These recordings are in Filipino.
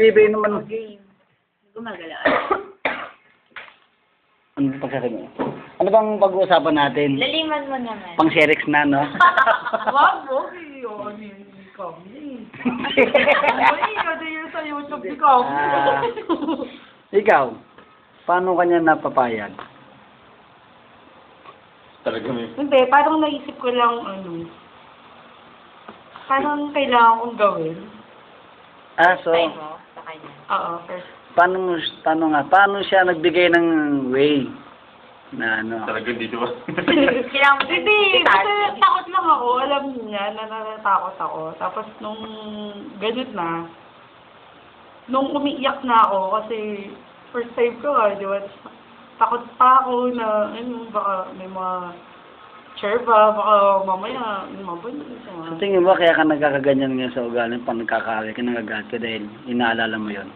TV naman. Game. Gumagala. Ano pagsasabi mo? Ano bang pag-uusapan natin? Laliman mo naman. Pang Xerox na, no? Wag mo, yun kami. Ay, ano yun sa YouTube ni kami. Ikaw, paano kanya napapayag? Talaga may... Hindi, parang naisip ko lang, parang kailangan kong gawin. So, Try mo sa kanya. Oo, first. paano siya nagbigay ng way na ano? Talaga dito ba? Kailangan mo Hindi, kasi takot lang ako. Alam niya na natatakot ako. Tapos nung ganun na, nung umiiyak na ako, kasi first time ko di ba? Takot pa ako na, baka may mga cherva, baka mamaya, Sa tingin mo, kaya ka nagkakaganyan ngayon sa ugali, pag nagkakawin ka, nagagat ka dahil inaalala mo yon.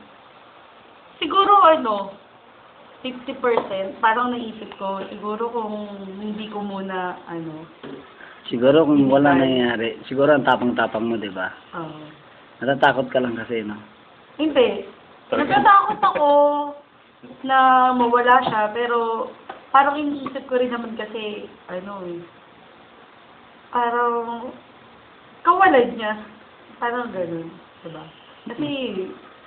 Siguro 50%, parang naisip ko, siguro kung hindi ko muna, Siguro kung wala nangyayari, siguro ang tapang-tapang mo, di ba? oo. Natatakot ka lang kasi, no? Hindi. Natatakot ako na mawala siya, pero parang iniisip ko rin naman kasi, parang kawalan niya. Parang ganun, diba? Kasi,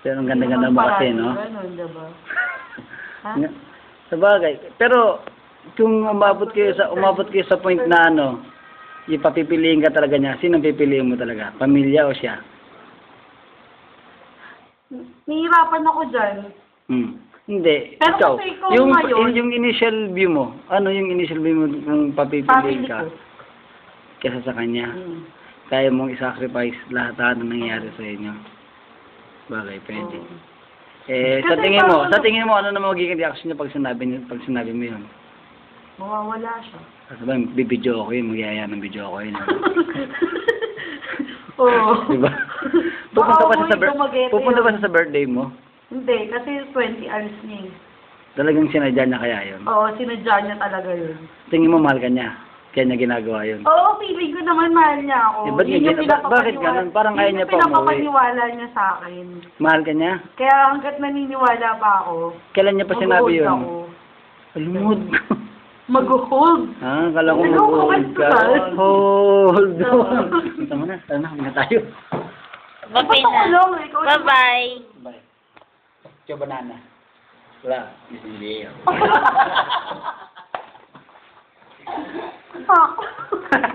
Pero ang ganda-ganda mo kasi, no? Ganun, diba? Ha? Sabagay. Pero, kung umabot kayo sa point na ipapipiliin ka talaga niya, sinong pipiliin mo talaga? Pamilya o siya? Nahihirapan ako dyan. Hindi. Pero Ikaw, kasi ikaw ngayon- yung initial view mo, ano yung initial view mo kung papipiliin Family ka ko. kesa sa kanya? Kaya mong isacrifice lahat ng nangyayari sa inyo? Bagay, pwede. Oo. Sa Kasi tingin mo, ano naman magiging reaction niya pag sinabi mo yun? Mawawala siya. Kasi ba, bibidyo ako yun, magyaya ng video ako yun. Oo. Diba? Pupunta ba siya sa birthday mo? Hindi, kasi 20 hours niya eh. Talagang sinadya niya kaya yun? Oo, sinadya niya talaga yun. Tingin mo, mahal ka niya? Kaya niya ginagawa yun? Oo, feeling ko naman mahal niya ako. Eh, ba't Yun niya yung bakit ganun? Parang kaya niya pa umuwi. pinapapaniwala niya sa akin. Mahal ka niya? Kaya hanggat naniniwala pa ako, Kailan niya pa sinabi mag-hold yun? ako. Alumod. Mag-hold. Kala ko mag-hold ka. Hold on. Tama na, na tayo. Bye-bye Gusto ko na. lang, ikaw Bye-bye. Bye. Ikaw banana. Wala. Hindi. Ako.